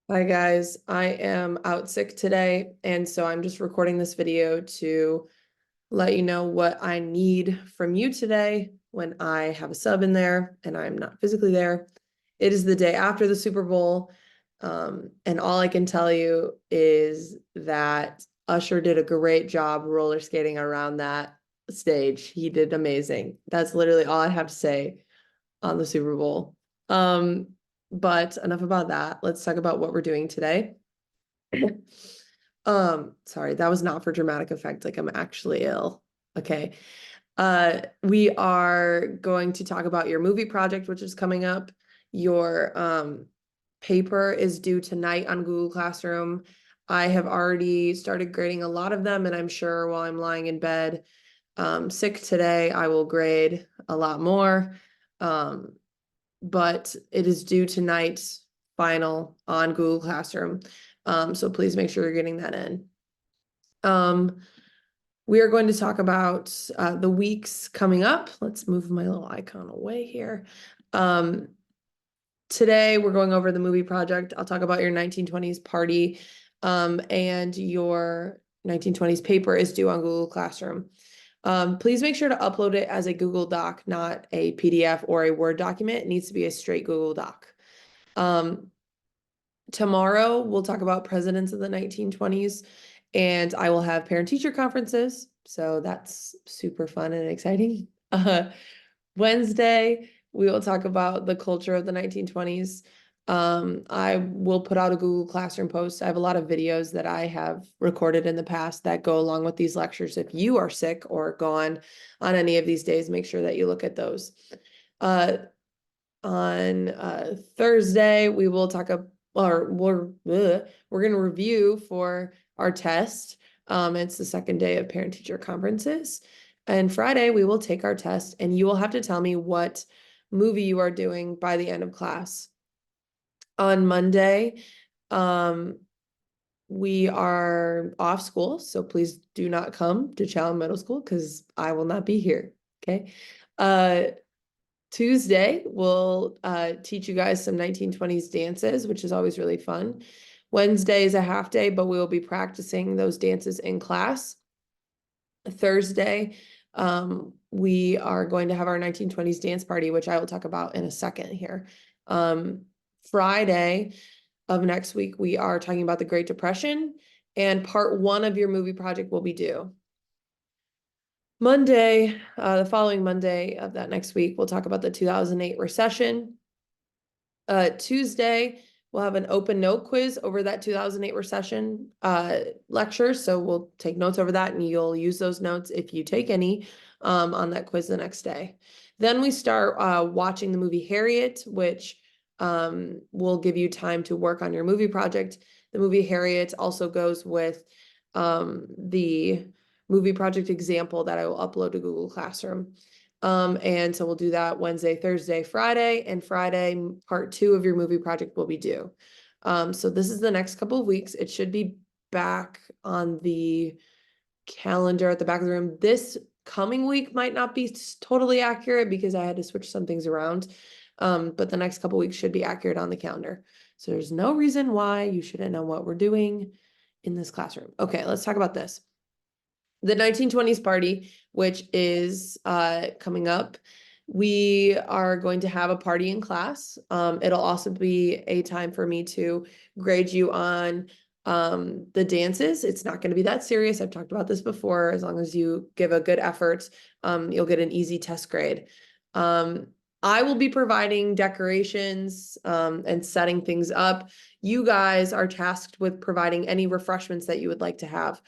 Hi guys, I am out sick today, and so I'm just recording this video to let you know what I need from you today when I have a sub in there and I'm not physically there. It is the day after the Super Bowl, and all I can tell you is that Usher did a great job roller skating around that stage. He did amazing. That's literally all I have to say on the Super Bowl. Um, but enough about that. Let's talk about what we're doing today. Sorry, that was not for dramatic effect, like I'm actually ill. Okay. We are going to talk about your movie project, which is coming up. Your paper is due tonight on Google Classroom. I have already started grading a lot of them, and I'm sure while I'm lying in bed, sick today, I will grade a lot more. But it is due tonight, final on Google Classroom. So please make sure you're getting that in. We are going to talk about the weeks coming up. Let's move my little icon away here. Today we're going over the movie project. I'll talk about your 1920s party, and your 1920s paper is due on Google Classroom. Please make sure to upload it as a Google Doc, not a PDF or a Word document. It needs to be a straight Google Doc. Tomorrow we'll talk about presidents of the 1920s, and I will have parent-teacher conferences, so that's super fun and exciting. Wednesday, we will talk about the culture of the 1920s. I will put out a Google Classroom post. I have a lot of videos that I have recorded in the past that go along with these lectures. If you are sick or gone on any of these days, make sure that you look at those. On Thursday, we will talk about, or we're going to review for our test. It's the second day of parent-teacher conferences. And Friday, we will take our test, and you will have to tell me what movie you are doing by the end of class. On Monday, we are off school, so please do not come to Challen Middle School because I will not be here. Okay. Tuesday, we'll teach you guys some 1920s dances, which is always really fun. Wednesday is a half day, but we will be practicing those dances in class. Thursday, we are going to have our 1920s dance party, which I will talk about in a second here. Friday of next week, we are talking about the Great Depression, and part one of your movie project will be due. Monday, the following Monday of that next week, we'll talk about the 2008 recession. Tuesday, we'll have an open note quiz over that 2008 recession lecture. So we'll take notes over that, and you'll use those notes if you take any on that quiz the next day. Then we start watching the movie Harriet, which will give you time to work on your movie project. The movie Harriet also goes with the movie project example that I will upload to Google Classroom. And so we'll do that Wednesday, Thursday, Friday, and Friday, part two of your movie project will be due. So this is the next couple of weeks. It should be back on the calendar at the back of the room. This coming week might not be totally accurate because I had to switch some things around. But the next couple weeks should be accurate on the calendar. So there's no reason why you shouldn't know what we're doing in this classroom. Okay, let's talk about this. The 1920s party, which is coming up, we are going to have a party in class. It'll also be a time for me to grade you on the dances. It's not going to be that serious. I've talked about this before. As long as you give a good effort, you'll get an easy test grade. I will be providing decorations and setting things up. You guys are tasked with providing any refreshments that you would like to have.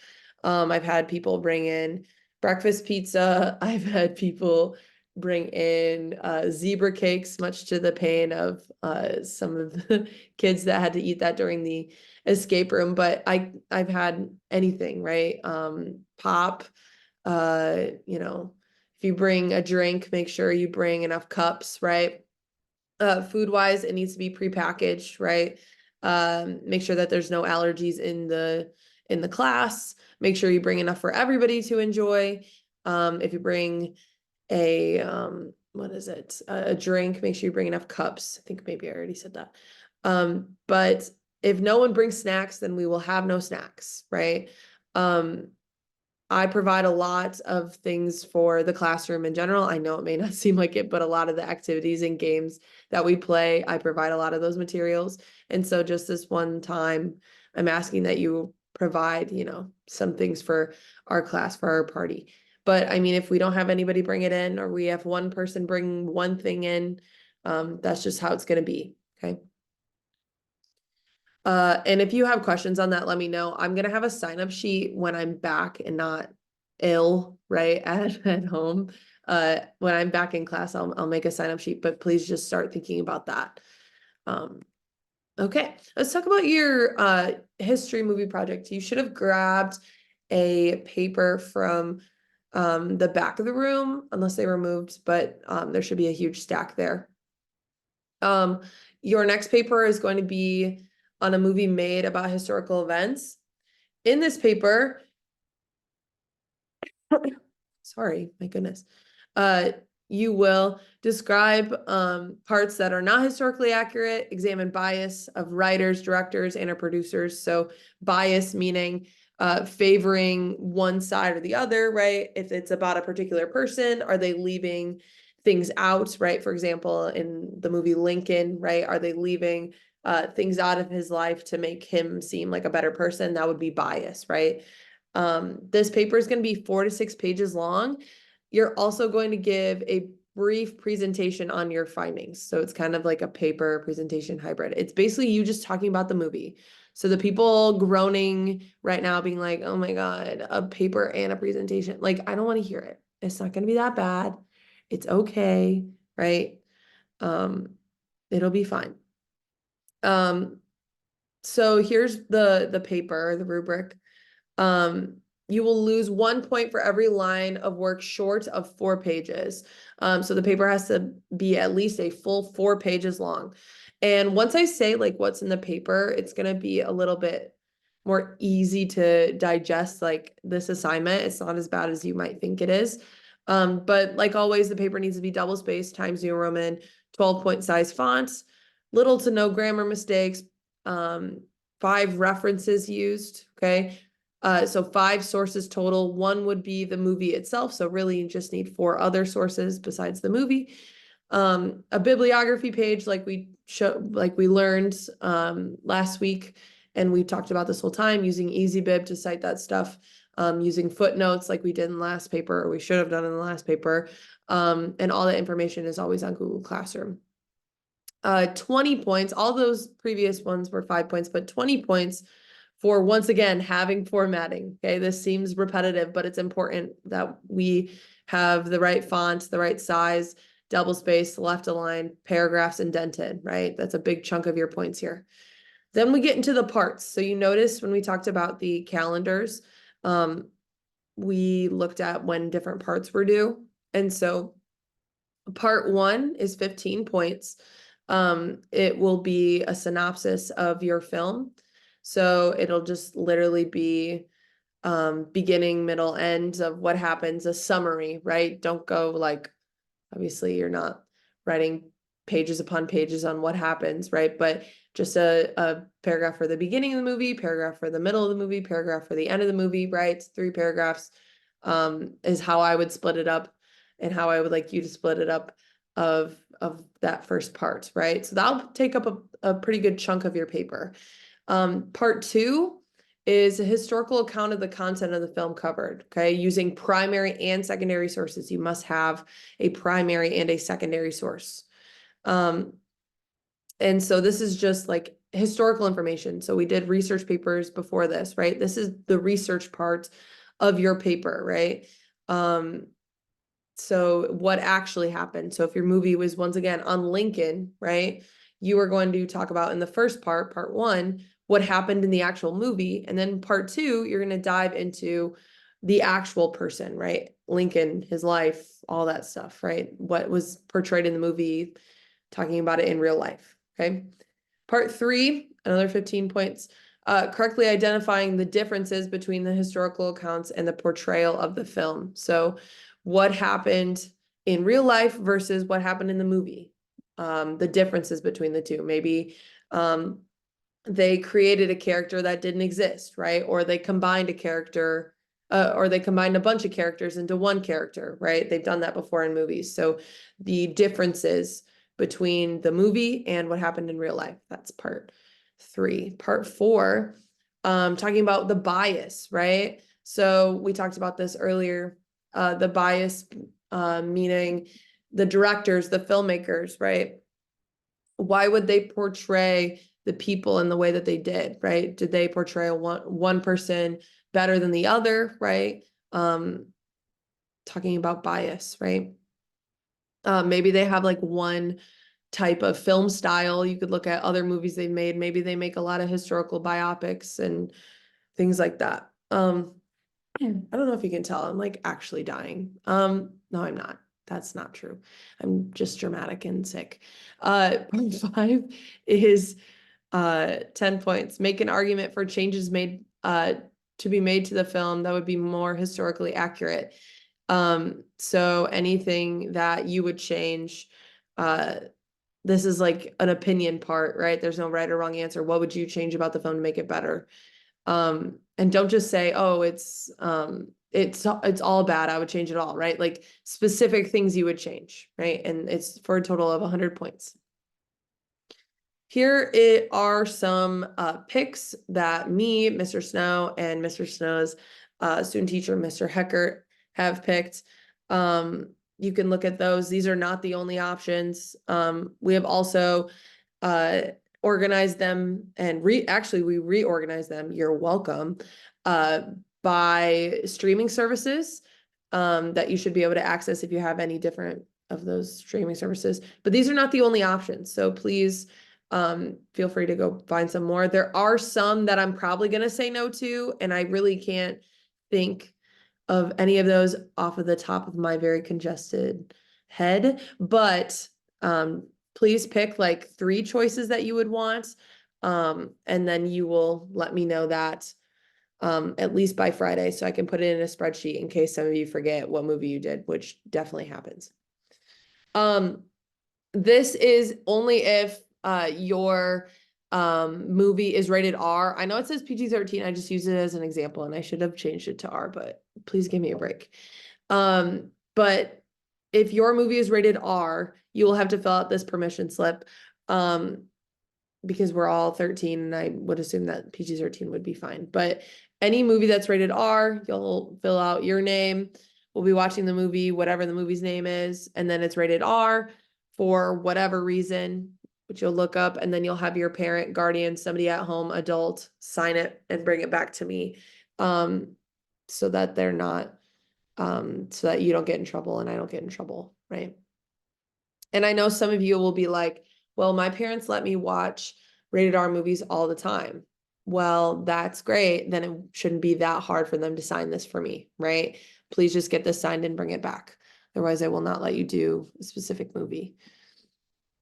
I've had people bring in breakfast pizza. I've had people bring in zebra cakes, much to the pain of some of the kids that had to eat that during the escape room. But I've had anything, right? Pop, if you bring a drink, make sure you bring enough cups, right? Food wise, it needs to be prepackaged, right? Make sure that there's no allergies in the class. Make sure you bring enough for everybody to enjoy. If you bring a what is it? A drink, make sure you bring enough cups. I think maybe I already said that. But if no one brings snacks, then we will have no snacks, right? I provide a lot of things for the classroom in general. I know it may not seem like it, but a lot of the activities and games that we play, I provide a lot of those materials. And so just this one time, I'm asking that you provide, some things for our class, for our party. But I mean, if we don't have anybody bring it in, or we have one person bring one thing in, that's just how it's going to be. Okay. And if you have questions on that, let me know. I'm gonna have a sign up sheet when I'm back and not ill, right, at home. When I'm back in class, I'll make a sign up sheet, but please just start thinking about that. Okay, let's talk about your history movie project. You should have grabbed a paper from the back of the room, unless they were moved, but there should be a huge stack there. Your next paper is going to be on a movie made about historical events. In this paper, sorry, my goodness, you will describe parts that are not historically accurate, examine bias of writers, directors, and or producers. So bias meaning favoring one side or the other, right? If it's about a particular person, are they leaving things out, right? For example, in the movie Lincoln, right? Are they leaving things out of his life to make him seem like a better person? That would be bias, right? This paper is going to be 4 to 6 pages long. You're also going to give a brief presentation on your findings. So it's kind of like a paper presentation hybrid. It's basically you just talking about the movie. So the people groaning right now being like, oh my God, a paper and a presentation. Like, I don't want to hear it. It's not going to be that bad. It's okay, right? It'll be fine. So here's the paper, the rubric. You will lose 1 point for every line of work short of 4 pages. So the paper has to be at least a full 4 pages long. And once I say like what's in the paper, it's going to be a little bit more easy to digest like this assignment. It's not as bad as you might think it is. But like always, the paper needs to be double spaced, Times New Roman, 12-point size fonts, little to no grammar mistakes, 5 references used, okay? So 5 sources total. 1 would be the movie itself. So really you just need 4 other sources besides the movie. A bibliography page like we learned last week, and we talked about this whole time, using EasyBib to cite that stuff, using footnotes like we did in the last paper, or we should have done in the last paper. And all that information is always on Google Classroom. 20 points. All those previous ones were 5 points, but 20 points for, once again, having formatting. Okay, this seems repetitive, but it's important that we have the right font, the right size, double space, left aligned, paragraphs indented, right? That's a big chunk of your points here. Then we get into the parts. So you notice when we talked about the calendars, we looked at when different parts were due. And so part 1 is 15 points. It will be a synopsis of your film. So it'll just literally be beginning, middle, end of what happens, a summary, right? Don't go like, obviously you're not writing pages upon pages on what happens, right? But just a paragraph for the beginning of the movie, paragraph for the middle of the movie, paragraph for the end of the movie, right? 3 paragraphs is how I would split it up, and how I would like you to split it up of that first part, right? So that'll take up a pretty good chunk of your paper. Part 2 is a historical account of the content of the film covered, okay? Using primary and secondary sources. You must have a primary and a secondary source. And so this is just like historical information. So we did research papers before this, right? This is the research part of your paper, right? So what actually happened? So if your movie was, once again, on Lincoln, right? You are going to talk about in the first part 1, what happened in the actual movie. And then part 2, you're going to dive into the actual person, right? Lincoln, his life, all that stuff, right? What was portrayed in the movie, talking about it in real life, okay? Part 3, another 15 points. Correctly identifying the differences between the historical accounts and the portrayal of the film. So what happened in real life versus what happened in the movie. The differences between the two. Maybe they created a character that didn't exist, right? Or they combined a character, or they combined a bunch of characters into one character, right? They've done that before in movies. So the differences between the movie and what happened in real life. That's part 3. Part 4, talking about the bias, right? So we talked about this earlier. The bias, meaning the directors, the filmmakers, right? Why would they portray the people in the way that they did, right? Did they portray one person better than the other, right? Talking about bias, right? Maybe they have like one type of film style. You could look at other movies they've made. Maybe they make a lot of historical biopics and things like that. I don't know if you can tell, I'm like actually dying. No, I'm not. That's not true. I'm just dramatic and sick. Point 5 is 10 points. Make an argument for changes made to be made to the film that would be more historically accurate. So anything that you would change, this is like an opinion part, right? There's no right or wrong answer. What would you change about the film to make it better? And don't just say, oh, it's all bad, I would change it all, right? Like specific things you would change, right? And it's for a total of 100 points. Here are some picks that me, Mr. Snow, and Mr. Snow's student teacher, Mr. Heckert, have picked. You can look at those. These are not the only options. We have also organized them and we reorganized them. You're welcome. By streaming services that you should be able to access if you have any different of those streaming services. But these are not the only options. So please feel free to go find some more. There are some that I'm probably going to say no to, and I really can't think of any of those off of the top of my very congested head, but please pick like 3 choices that you would want, and then you will let me know that at least by Friday, so I can put it in a spreadsheet in case some of you forget what movie you did, which definitely happens. This is only if your movie is rated R. I know it says PG-13. I just use it as an example, and I should have changed it to R, but please give me a break. But if your movie is rated R, you will have to fill out this permission slip, because we're all 13, and I would assume that PG-13 would be fine. But any movie that's rated R, you'll fill out your name. We'll be watching the movie, whatever the movie's name is, and then it's rated R for whatever reason, which you'll look up, and then you'll have your parent, guardian, somebody at home, adult, sign it and bring it back to me, so that they're not, so that you don't get in trouble and I don't get in trouble, right? And I know some of you will be like, well, my parents let me watch rated R movies all the time. Well, that's great. Then it shouldn't be that hard for them to sign this for me, right? Please just get this signed and bring it back. Otherwise, I will not let you do a specific movie.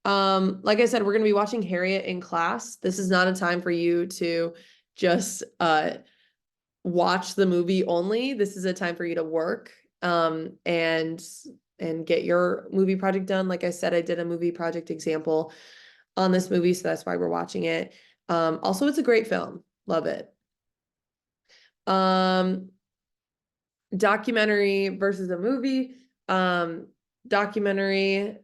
Like I said, we're going to be watching Harriet in class. This is not a time for you to just watch the movie only. This is a time for you to work and get your movie project done. Like I said, I did a movie project example on this movie, so that's why we're watching it. Also, it's a great film. Love it. Documentary versus a movie. Documentary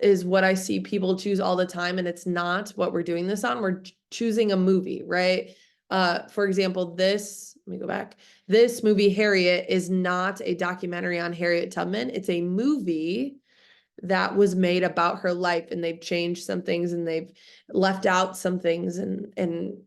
is what I see people choose all the time, and it's not what we're doing this on. We're choosing a movie, right? For example, let me go back. This movie, Harriet, is not a documentary on Harriet Tubman. It's a movie that was made about her life, and they've changed some things and they've left out some things and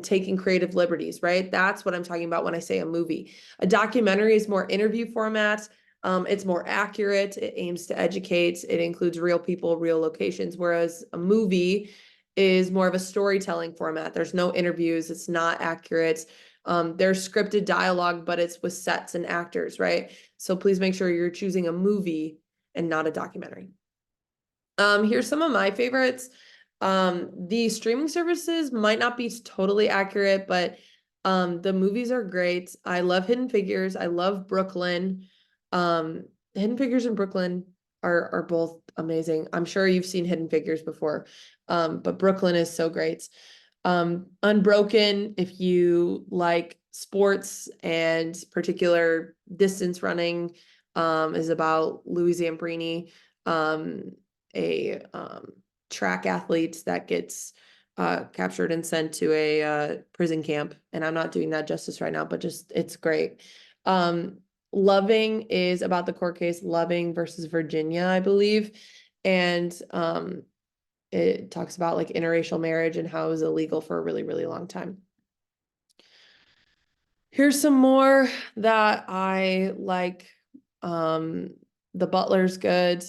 taking creative liberties, right? That's what I'm talking about when I say a movie. A documentary is more interview format. It's more accurate. It aims to educate. It includes real people, real locations, whereas a movie is more of a storytelling format. There's no interviews. It's not accurate. There's scripted dialogue, but it's with sets and actors, right? So please make sure you're choosing a movie and not a documentary. Here's some of my favorites. The streaming services might not be totally accurate, but the movies are great. I love Hidden Figures. I love Brooklyn. Hidden Figures and Brooklyn are both amazing. I'm sure you've seen Hidden Figures before, but Brooklyn is so great. Unbroken, if you like sports and particular distance running, is about Louis Zambrini, a track athlete that gets captured and sent to a prison camp. And I'm not doing that justice right now, but just it's great. Loving is about the court case Loving versus Virginia, I believe. And it talks about like interracial marriage and how it was illegal for a really, really long time. Here's some more that I like. The Butler's good.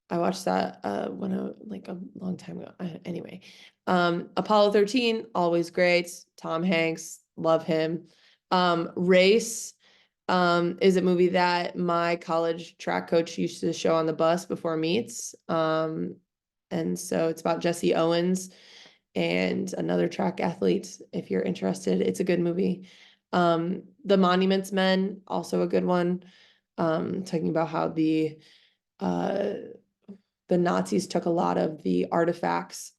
I watched that when I like a long time ago. Anyway, Apollo 13, always great. Tom Hanks, love him. Race is a movie that my college track coach used to show on the bus before meets. And so it's about Jesse Owens and another track athlete. If you're interested, it's a good movie. The Monuments Men, also a good one. Talking about how the Nazis took a lot of the artifacts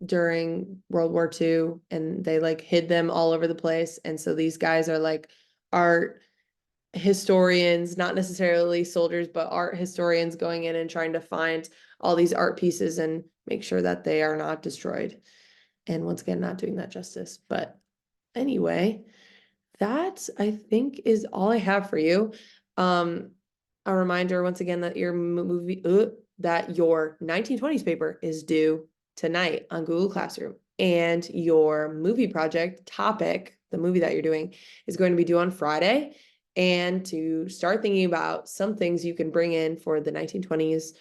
during World War II and they like hid them all over the place. And so these guys are like art historians, not necessarily soldiers, but art historians going in and trying to find all these art pieces and make sure that they are not destroyed. And once again, not doing that justice. But anyway, that I think is all I have for you. A reminder once again that your that your 1920s paper is due tonight on Google Classroom, and your movie project topic, the movie that you're doing, is going to be due on Friday. And to start thinking about some things you can bring in for the 1920s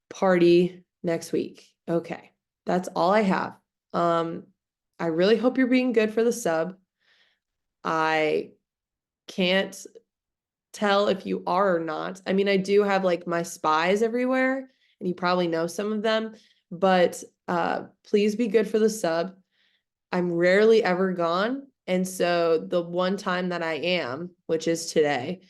party next week. Okay, that's all I have. I really hope you're being good for the sub. I can't tell if you are or not. I mean, I do have like my spies everywhere, and you probably know some of them, but please be good for the sub. I'm rarely ever gone. And so the one time that I am, which is today,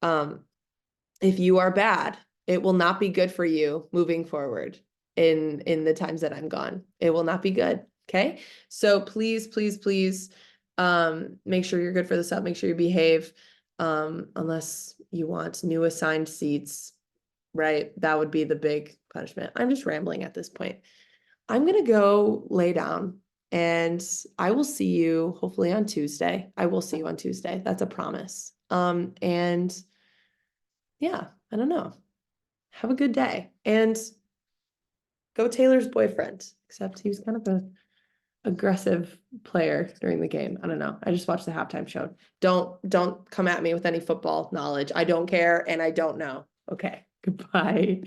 if you are bad, it will not be good for you moving forward in the times that I'm gone. It will not be good. Okay. So please, please, please make sure you're good for the sub. Make sure you behave. Unless you want new assigned seats, right? That would be the big punishment. I'm just rambling at this point. I'm gonna go lay down and I will see you hopefully on Tuesday. I will see you on Tuesday. That's a promise. And yeah, I don't know. Have a good day and go Taylor's boyfriend, except he was kind of a aggressive player during the game. I don't know. I just watched the halftime show. Don't come at me with any football knowledge. I don't care and I don't know. Okay. Goodbye.